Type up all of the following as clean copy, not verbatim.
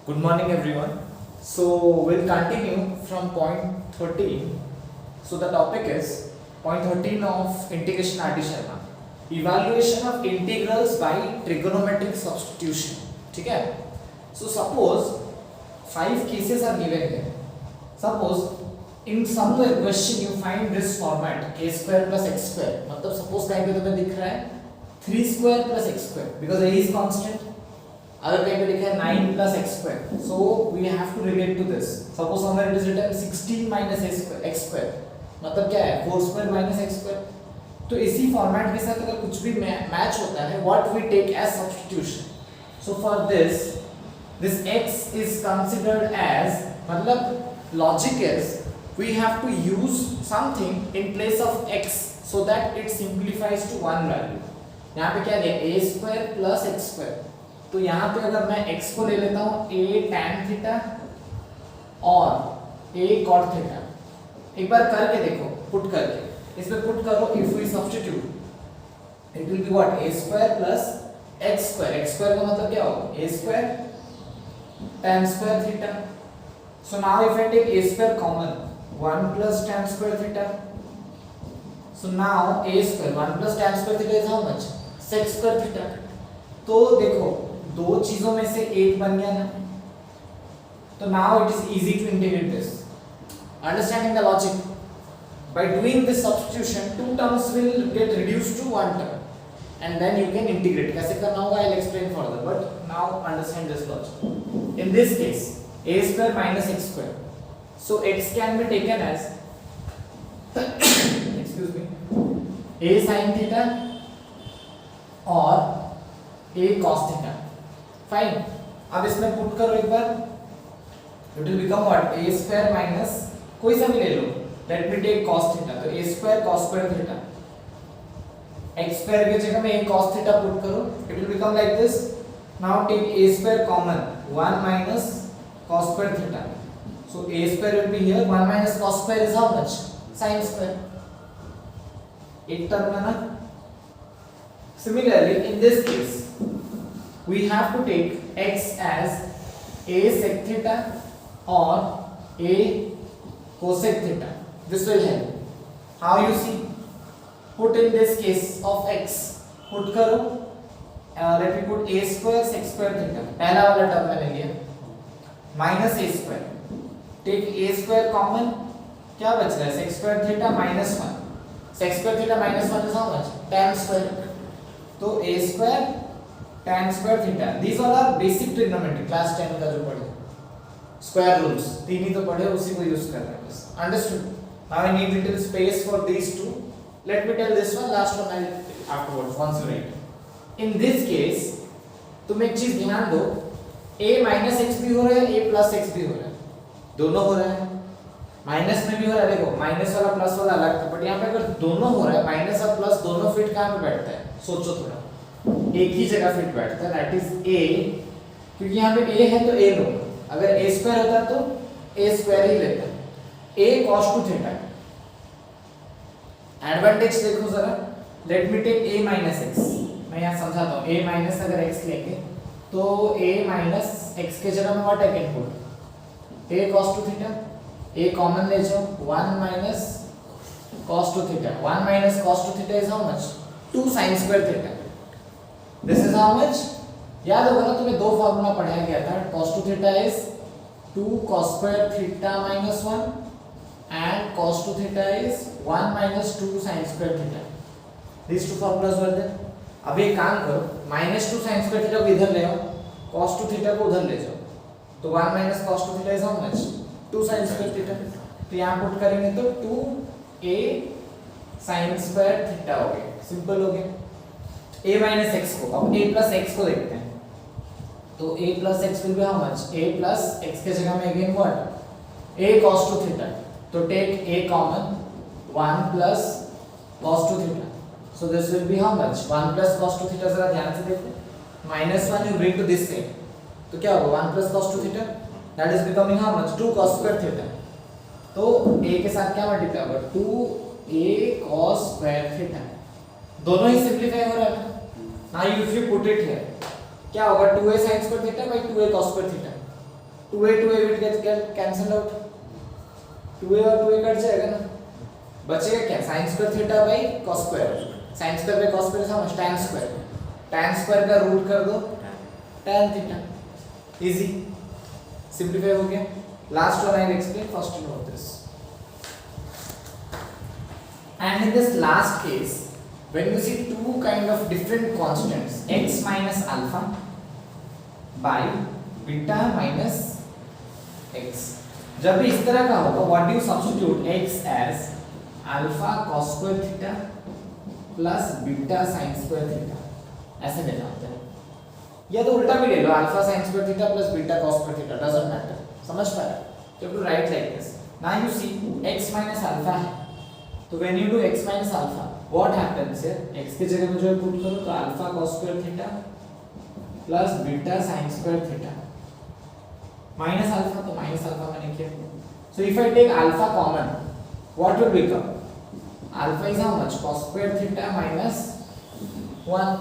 Good morning, everyone. So we'll continue from point 13. So the topic is point 13 of integration RT Sharma. Evaluation of integrals by trigonometric substitution. ठीक है? So suppose 5 cases are given here. Suppose in some question you find this format a square plus x square. मतलब suppose कहीं पे तुम्हें दिख रहा है 3 square plus x square because a is constant. अगर कहीं पे लिखा है 9 plus x square, so we have to relate to this. Suppose somewhere it is written 16 minus x square, मतलब क्या है 4 square minus x square. तो इसी फॉर्मेट के साथ अगर कुछ भी मैच होता है, what we take as substitution. So for this x is considered as, मतलब logic is we have to use something in place of x so that it simplifies to one value. यहाँ पे क्या है a square plus x square. तो यहाँ पे अगर मैं x को ले लेता हूँ a tan थीटा और a cot थीटा, एक बार करके देखो, पुट करके इसमें पुट करो. If we substitute it will be what a square plus x square. x square का मतलब क्या होगा a square tan square theta. So now if I take a square common 1 plus tan square theta. So now a square 1 plus tan square theta is how much sec square theta. तो देखो दो चीजों में से एक बन गया ना, तो now it is easy to integrate this. Understanding the logic, by doing this substitution two terms will get reduced to one term and then you can integrate. कैसे करना होगा I'll explain further, but now understand this logic. In this case a square minus x square, so x can be taken as excuse me a sin theta और a cos theta. Fine. अब इसमें put करो एक बार, it will become what a square minus कोई सा भी ले लो, let me take cos theta. तो a square cos square theta, x square की जगह में a cos थीटा पुट करो, it will become like this. Now take a square common 1 minus cos square theta. So a square will be here, 1 minus cos square is how much sin square. एक term है ना. Similarly in this case we have to take x as a sec theta or a cosec theta. This will help. How you see? Put in this case of x, put करो. Let me put a square sec square theta. पहला वाला term मैंने लिया minus a square. Take a square common. क्या बच रहा है sec square theta minus 1. Sec square theta minus 1 is how much? Tan square. तो a square tan square theta. These all are basic trigonometry. Class 10 का जो पढ़े square rules, तीन ही तो पढ़े, उसी को यूज कर रहे हैं बस. Understood? Now I need little space for these two. Let me tell this one. Last one I'll afterwards once you write. In this case तुम एक चीज ध्यान दो, a minus x भी हो रहा है, a plus x भी हो रहा है, दोनों हो रहा है. माइनस में भी हो रहा है, देखो माइनस वाला प्लस वाला अलग था, बट यहाँ पे अगर दोनों हो रहा है, माइनस और प्लस दोनों फिट कहाँ पे बैठता है, सोचो थोड़ा. एक ही जगह फिट बैठता है, दैट इज a. क्योंकि यहाँ पे a है तो a लो, अगर a स्क्वायर होता तो a स्क्वायर ही लेता. a cos 2 theta. एडवांटेज देखो जरा, let me take a minus x. मैं यहाँ समझाता हूँ. a माइनस अगर x लेंगे तो a माइनस x के जगह में what I can put a cos 2 theta. a common ले जाओ, 1 minus cos 2 theta. 1 minus cos 2 theta is how much 2 sin square theta. This is how much. याद होगा ना तुम्हें दो फार्मूला पढ़ाया गया था. cos 2 theta is 2 cos square theta minus 1 and cos 2 theta is 1 minus 2 sin square theta. these two formulas were there. अब एक काम करो, minus 2 sin स्क्वायर थीटा को इधर ले आओ, cos 2 थीटा को उधर ले जाओ, तो 1 minus cos 2 theta is how much 2 sin square theta. तो यहाँ पुट करेंगे तो 2a sin स्क्वायर थीटा हो गया. सिंपल हो गया. a minus x को, अब a plus x को देखते हैं. तो a plus x will be how much? a plus x के जगह में again what? a cos 2 theta. तो take a common 1 plus cos 2 theta. So this will be how much? 1 plus cos 2 theta. जरा ध्यान से देखो. minus 1 you bring to this side. तो क्या होगा 1 plus cos 2 theta? That is becoming how much? 2 cos square theta. तो a के साथ क्या मल्टीप्लाई होगा 2a cos square theta. दोनों ही सिंपलीफाई हो रहा है ना. Now if you put it here, क्या होगा 2a sin square theta by 2a cos square theta. 2a will get cancelled out, 2a और 2a कट जाएगा ना, बचेगा क्या sin square theta by cos square, sin square by cos square समझ, tan square का root कर दो tan theta, easy, simplify हो गया. Last one I explain, first you know this. And in this last case, when you see two kind of different constants, x minus alpha by beta minus x, जब भी इस तरह का होगा, what do you substitute x as alpha cos square theta plus beta sin square theta, ऐसे ले जाते हैं. या तो उल्टा भी ले लो, alpha sin square theta plus beta cos square theta, doesn't matter. समझ पाया? You have to write like this. Now you see x minus alpha है, तो when you do x minus alpha, what happens here? x की जगह में जो put करो तो alpha cos square theta plus beta sin square theta minus alpha, तो minus alpha मैंने किया. So if I take alpha common, what will become? Alpha is how much? Cos square theta minus 1.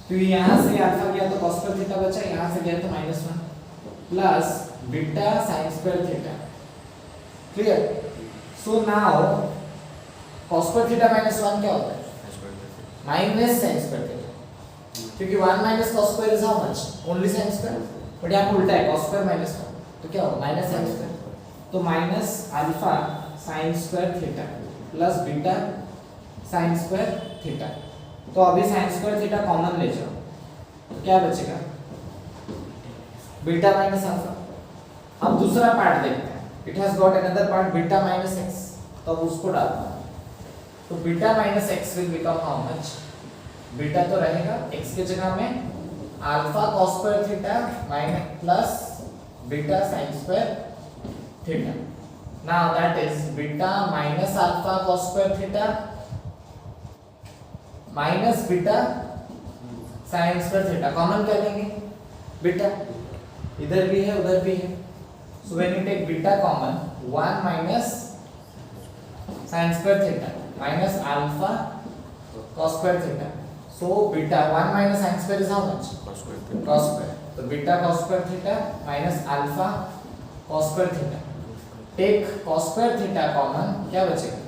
तो यहाँ से alpha गया तो cos square theta बचा, यहाँ से गया तो minus 1 plus beta sin square theta. Clear? So now cos square theta minus 1 क्या होता है? माइनस sin square theta, क्योंकि 1 minus cos square is how much? Only sin square. But यहाँ पे उल्टा है, cos square minus 1, तो क्या होगा? Minus sin square. तो minus alpha sin square theta plus beta sin square theta. तो अभी sin square theta कॉमन ले जाओ, तो क्या बचेगा? Beta minus alpha. अब दूसरा पार्ट देखते हैं. It has got another part beta minus x, तो अब उसको डालना है. तो beta minus x will become how much? Beta तो रहेगा, एक्स की जगह में alpha cos square theta minus plus beta sin square theta. Now that is beta minus alpha cos square theta minus beta sin square theta. Common कर लेंगे beta, इधर भी है उधर भी है. So when you take beta common, 1 minus sin square theta minus alpha cos square theta. So beta 1 minus sin square is how much? Cos square theta. Cos square. So beta cos square theta minus alpha cos square theta. Take cos square theta common, क्या बचेगा?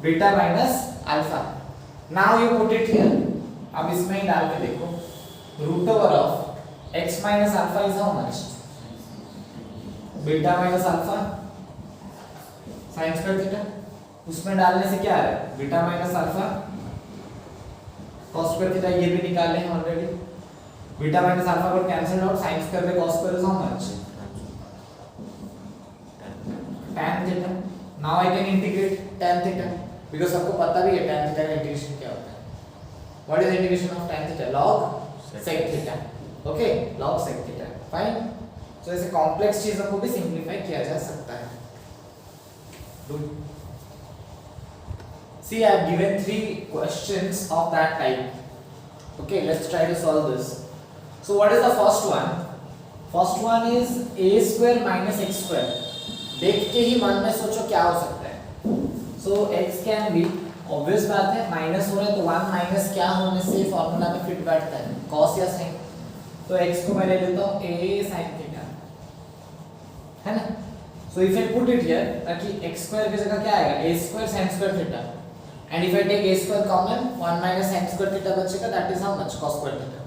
Beta minus alpha. Now you put it here. अब इसमें ही डाल के देखो. Root over of x minus alpha is how much? Beta minus alpha sin square theta. उसमें डालने से क्या आ रहा है? Beta minus alpha cos square theta, ये भी निकाले हैं ऑलरेडी. बीटा माइनस अल्फा को cancel out, sin square by cos square is how much? tan theta. Now I can integrate tan theta, because सबको पता भी है tan थीटा का इंटीग्रेशन क्या होता है. What is integration of tan theta? log sec theta. Okay, log sec theta. Fine. So ऐसे complex चीजों को भी सिंपलीफाई किया जा सकता है. Good. See, I have given 3 questions of that type. Okay, let's try to solve this. So, what is the first one? First one is a square minus x square. देख के ही मन में सोचो क्या हो सकता है. So, x can be, obvious बात है, माइनस हो रहा है तो 1 माइनस क्या होने से फॉर्मूला में फिट बैठता है? cos या sin. तो x को मैं ले लेता हूँ a sin थीटा, है ना? So, if I put it here, ताकि x square की जगह क्या आएगा? a square sin square theta. And if I take a square common, 1 minus sin square theta बचेगा, that is how much? Cos square theta.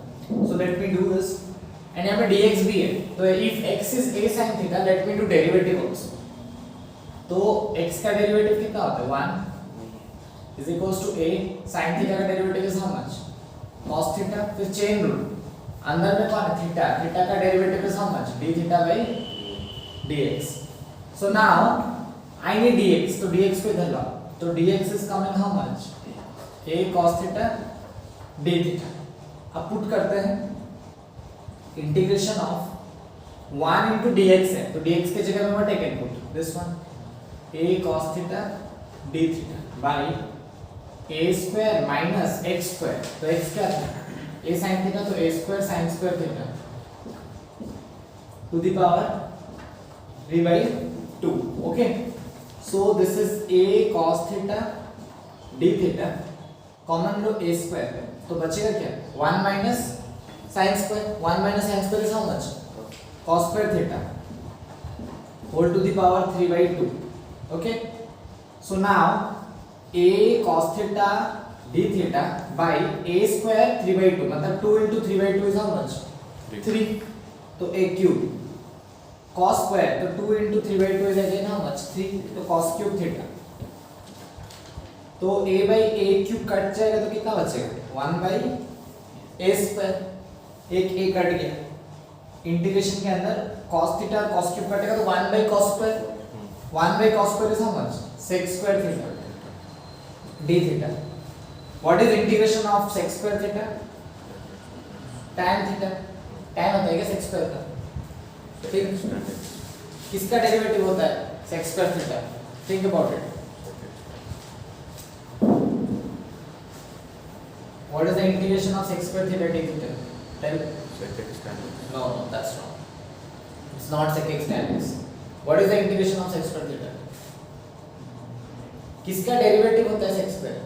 So let me do this. And यहाँ पे dx भी है, तो if x is a sin theta, let me do derivative also. तो x का derivative कितना होता है? 1 is equals to a sin theta का derivative is how much? Cos theta. फिर chain rule. अंदर में कौन है? थीटा. थीटा का derivative is how much? d theta by dx. So now I need dx, तो dx को इधर लाओ. तो dx is coming how much? a cos theta d theta. अब पुट करते हैं, इंटीग्रेशन ऑफ 1 into dx है, तो dx के जगह में what I can put? This one, a cos theta d theta by a square minus x square. तो x क्या था? a sin theta, तो a square sin square theta to the power 3 by 2. Okay. So this is a cos theta d theta, common low a square है, तो बचेगा क्या? 1 minus sin square. 1 minus sin square is how much? cos square theta whole to the power 3/2. Okay, so now a cos theta d theta by a square 3/2 मतलब 2 into 3/2 is how much? 3. तो a cube cos square तो 2 into 3/2 is again how much? 3. तो cos cube theta तो a by a cube cut जाएगा तो कितना बचेगा? 1 by a square. एक a कट गया इंटीग्रेशन के अंदर cos theta और cos cube कटेगा तो 1 by cos square. 1 by cos square is how much? sec square theta d theta. What is integration of sec square theta? tan theta. tan होता है क्या sec square का? ठीक. किसका डेरिवेटिव होता है? sec square theta. Think about it. What is the integration of sec square theta d theta? Tell. Sec x tan x. No, that's wrong. It's not sec x tan x. What is the integration of sec square theta? किसका derivative होता है sec square?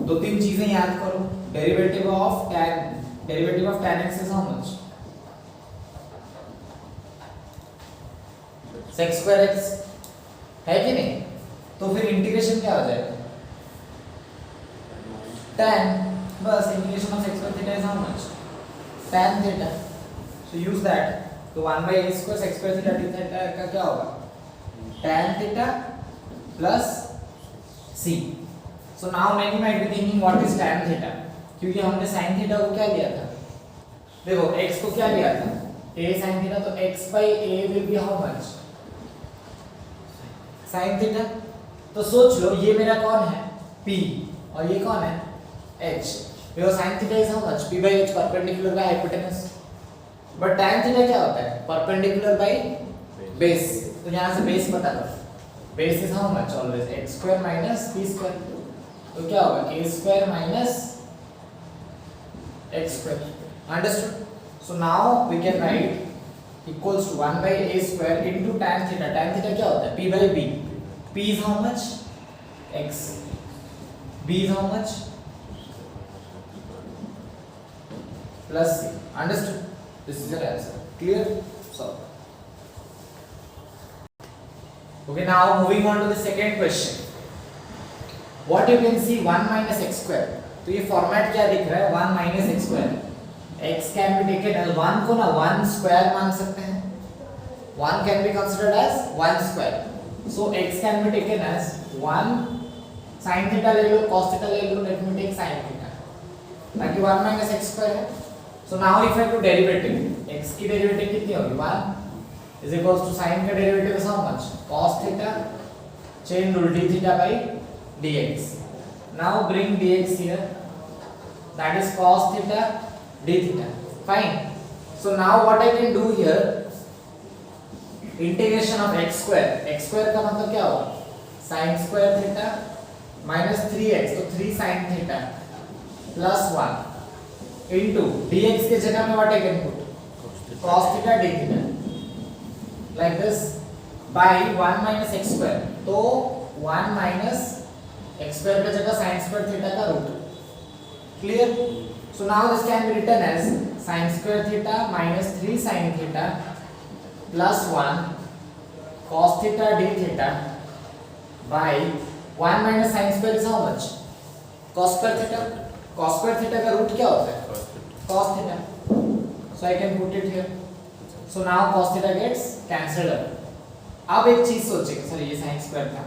दो तीन चीजें याद करो. Derivative of tan x is how much? sec square x है कि नहीं? तो फिर इंटीग्रेशन क्या हो जाएगा? tan. बस integration of sec square theta is how much? tan theta. So use that. तो 1 by a square sec square theta d theta का क्या होगा? tan theta plus c. So now many might be thinking what is tan theta? क्योंकि हमने sin theta को क्या लिया था? देखो x को क्या लिया था? a sin theta तो x by a will be how much? sin theta. तो सोच लो ये मेरा कौन है? p और ये कौन है? h. Because sin theta is how much? p by h perpendicular by hypotenuse. But tan theta क्या होता है? Perpendicular by base. तो यहाँ से base पता करो. Base is how much always? x square minus p square. तो क्या होगा? a square minus x square. Understood? So now we can write equals to 1 by a square into tan theta. Tan theta क्या होता है? p by b. p is how much? x. b is how much? Plus c. Understood? This is your answer. Clear? So okay, now moving on to the second question. What you can see 1 minus x square. तो ये format क्या दिख रहा है? 1 minus x square. x can be taken as 1 को ना 1 square मान सकते हैं. 1 can be considered as 1 square. So x can be taken as 1 sin theta ले लो, cos theta ले लो, let me take sin theta. ताकि 1 minus x square है. So now if I do derivative, x की derivative कितनी होगी? 1 is equals to sin का derivative is how much? Cos theta chain rule d theta by dx. Now bring dx here. That is cos theta d theta. Fine. So now what I can do here? Integration of x square. x square का मतलब क्या होगा? sin square theta minus 3x तो 3 sin theta plus 1 into dx के जगह में what I can put? cos theta d theta like this by 1 minus x square. तो 1 minus x square के जगह sin square theta का root. Clear? So now this can be written as sin square theta minus 3 sin theta plus 1 cos theta d theta by 1 minus sin square is how much? cos square theta. cos square theta का root क्या होता है? cos theta. So I can put it here. So now cos theta gets cancelled out. अब एक चीज सोचेंगे, sir ये sin square था.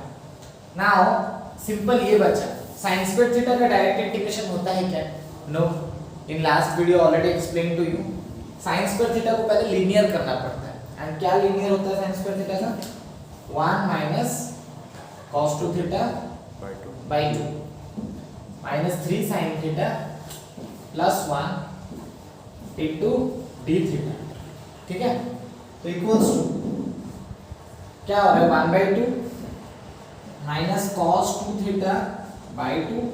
Now simple ये बचा. sin square theta का डायरेक्ट इंटीग्रेशन होता है क्या? No. In last video already explained to you. sin square theta को पहले लीनियर करना पड़ता है. And क्या लीनियर होता है sin square theta का? 1 minus cos 2 theta by 2 minus 3 sin theta plus 1 into d theta. ठीक है? तो equals to क्या हो रहा है? 1 by 2 minus cos 2 theta by 2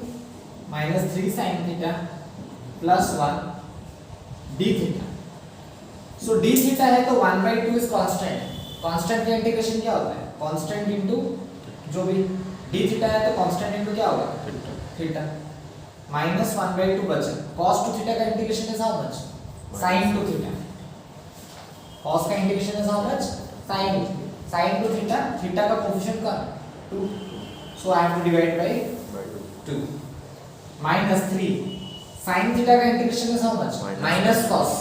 minus 3 sin theta plus 1 d theta. So d theta है तो 1 by 2 is constant. constant का इंटीग्रेशन क्या होता है? constant into जो भी d theta है तो constant into क्या होगा? theta माइनस 1/2 बचा। cos टू थीटा का integration is how much? sin two theta. cos का integration is how much? sin two theta. Theta का कोफिशिएंट का 2, so I have to divide by 2 minus 3 sin theta का integration is how much? Minus cos।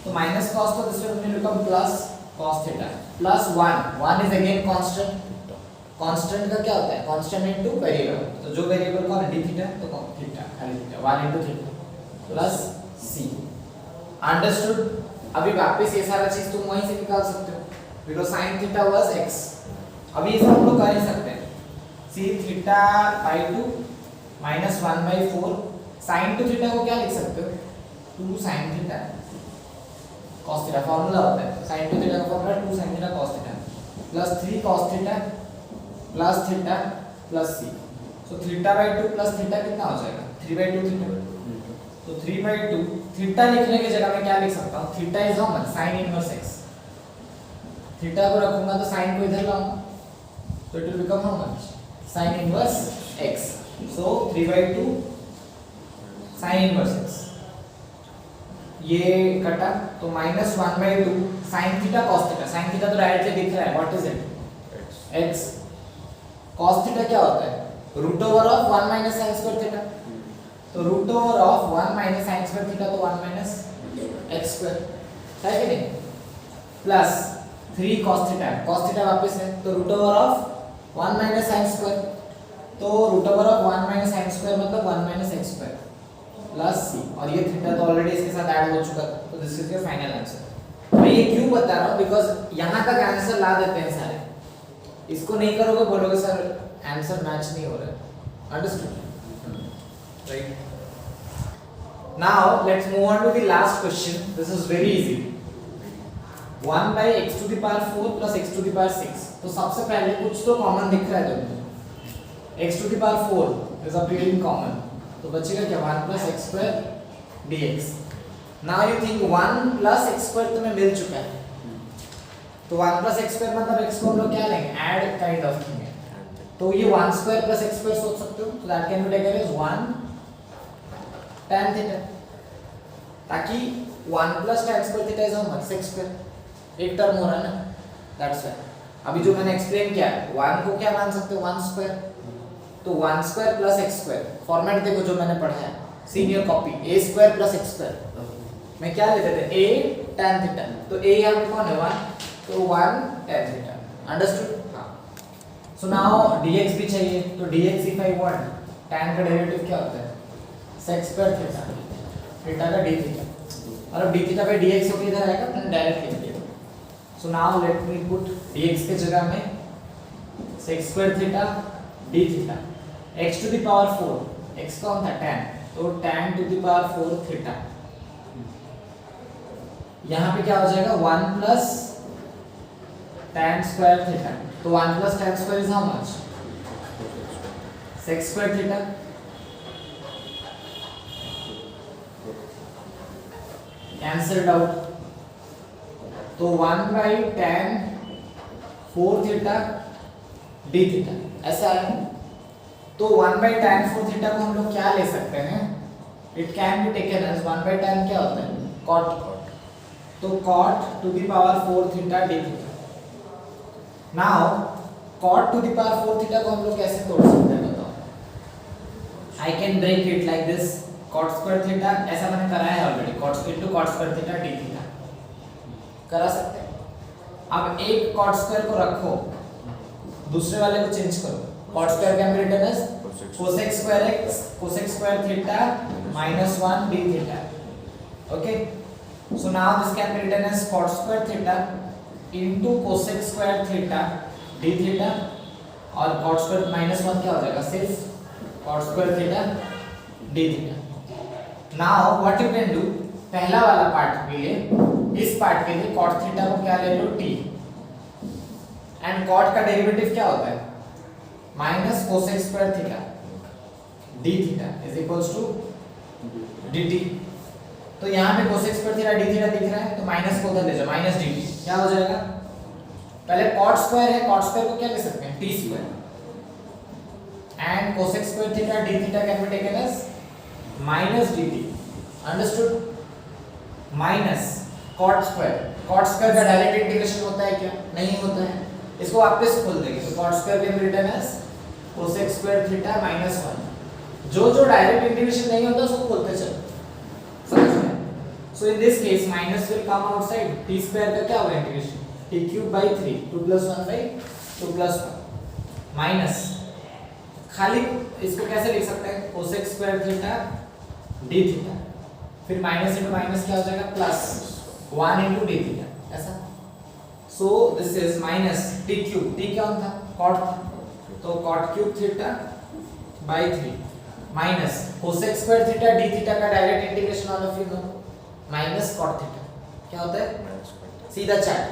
तो minus cos तो this will become plus cos theta plus 1 is again constant. Constant का क्या होता है? Constant into variable. तो जो variable कौन है? d थीटा, तो थीटा खाली theta 1 into theta plus c। Understood? अभी वापस ये सारा चीज तुम वहीं से निकाल सकते हो because sin theta was x। अभी इसे हम लोग कर ही सकते हैं। c theta by 2 minus 1/4 sin two theta को क्या लिख सकते हो? 2 sin theta cos theta formula होता है। sin टू थीटा का formula 2 sin theta cos theta plus 3 cos theta plus theta plus c। So theta by 2 plus theta कितना हो जाएगा? 3/2 थीटा। तो 3/2 थीटा लिखने की जगह मैं क्या लिख सकता हूँ? Theta is how much? sin inverse x। Theta को रखूंगा तो sin को इधर लाऊंगा तो it will become how much? sin inverse x। So 3/2 sin inverse x। ये कटा तो minus 1/2 sin theta cos theta. sin theta तो डायरेक्टली दिख रहा है, what is it? x। cos theta क्या होता है? Root over of 1 minus sin square theta. तो root over of 1 minus sin square theta तो 1 माइनस x स्क्वायर है कि नहीं? Plus 3 cos theta. cos theta वापस है तो root over of 1 minus sin square. तो root over of 1 minus sin square मतलब 1 minus x square plus c। और ये थीटा तो ऑलरेडी इसके साथ ऐड हो चुका था, तो this is your final answer. मैं ये क्यों बता रहा हूं? बिकॉज़ यहां तक आंसर ला देते हैं सारे, इसको नहीं करोगे बोलोगे सर आंसर मैच नहीं हो रहा है। Understood? Right. Now let's move on to the last question. This is very easy. 1 by x to the power 4 plus x to the power 6। तो सबसे पहले कुछ तो कॉमन दिख रहा है तुम्हें। x to the power 4 is appearing common, तो बचेगा क्या? 1 plus x square dx। Now you think 1 plus x square तुम्हें मिल चुका है, तो 1 plus x square मतलब x को हम लोग क्या लेंगे? ऐड काइंड ऑफ लेंगे। तो ये 1 square plus x square सोच सकते हो, so that can be taken as 1 tan theta, ताकि 1 plus tan square theta is how much? 6 square। एक टर्म हो रहा है ना, that's why। अभी जो मैंने एक्सप्लेन किया 1 को क्या मान सकते हो? 1 square। तो 1 square plus x square format देखो जो मैंने पढ़ा है, senior copy. a square plus x square मैं क्या लेते थे? a tan theta। तो a यहाँ पे कौन है? 1, तो 1 tan theta। अंडरस्टूड? हाँ। सो नाउ dx भी चाहिए, तो dx if I want tan का डेरिवेटिव क्या होता है? sec square theta, थीटा का d theta। और अब d theta by dx को किधर आएगा? मैंने डायरेक्ट लिख दिया। So now let me put dx के जगह में sec square theta d theta x to the power 4, x कौन था? tan, तो tan to the power 4 theta। यहाँ पे क्या हो जाएगा? 1 plus tan square theta। तो 1 plus tan square is how much? sec square theta। cancelled out, तो 1 by tan 4 theta d theta ऐसा है। तो 1 by tan 4 theta को हम लोग क्या ले सकते हैं? It can be taken as 1 by tan क्या होता है? cot। तो cot to the power 4 theta d theta। Now cot to the power 4 theta को हम लोग कैसे तोड़ सकते हैं बताओ? I can break it like this, cot square theta, ऐसा मैंने कराया है already, cot square theta d theta करा सकते हैं। अब एक cot square को रखो, दूसरे वाले को चेंज करो। cot square can be written as cosec square x cosec square theta minus 1 d theta। Okay, so now this can be written as cot square theta into cosec square theta d theta, और cot square minus 1 क्या हो जाएगा? सिर्फ cot square theta d theta। now what you can do, पहला वाला part के लिए, इस पार्ट के लिए cot theta को क्या ले लो? t, एंड cot का डेरिवेटिव क्या होता है? Minus cosec square theta d theta is equals to dt। तो यहाँ पे cosec square theta d theta दिख रहा है, तो माइनस को उधर ले जाओ, माइनस dt क्या हो जाएगा? पहले cot square है, cot square को क्या ले सकते हैं? t square, and cosec square theta d theta can be taken as minus dt, understood, minus cot square, cot square का डायरेक्ट इंटीग्रेशन होता है क्या? नहीं होता है, इसको वापस खोल देंगे तो cot square can be written as cosec square theta minus 1। जो डायरेक्ट इंटीग्रेशन नहीं होता उसको खोलते चलो, समझ में? So in this case minus will come outside, t square का क्या होगा integration, t cube by 3, 2 plus 1 by 2 plus 1 minus, खाली इसको कैसे लिख सकते हैं, cosec square theta d theta, फिर माइनस इनटू माइनस क्या हो जाएगा प्लस 1 इनटू d थीटा, ऐसा। So this is minus t cube, t क्या था, cot था, तो cot cube theta by 3 minus cosec square theta d theta का direct integration all of you know, minus cot theta क्या होता है, सीधा चार्ट,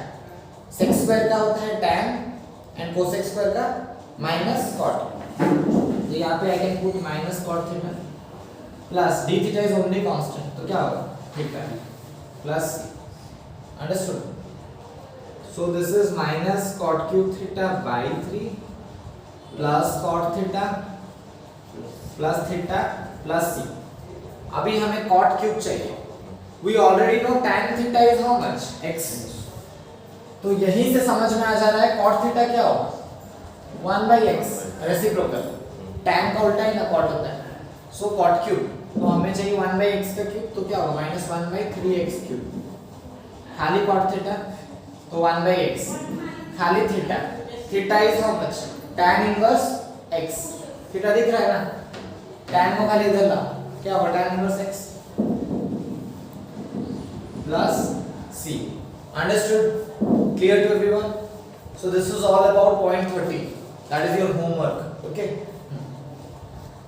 sec स्क्वायर का होता है tan एंड cosec स्क्वायर का माइनस cot, तो यहाँ पे I can put minus cot theta plus d theta is only constant, तो क्या होगा theta plus, understood. So this is minus cot cube theta by 3 plus cot theta plus theta plus c। अभी हमें cot cube चाहिए, we already know tan theta is how much, x, तो यहीं से समझ में आ जा रहा है cot थीटा क्या होगा 1 बाई x, रेसिप्रोकल, tan का उल्टा ही ना cot होता है, सो cot क्यूब, तो हमें चाहिए 1 बाई x का क्यूब, तो क्या होगा माइनस 1 बाई 3x क्यूब, खाली cot थीटा तो 1 बाई x, खाली theta, theta is how much, tan inverse x, theta दिख रहा है ना, tan को खाली इधर लाओ, क्या होगा tan inverse x plus c, understood, clear to everyone? So this is all about point 30, that is your homework, okay?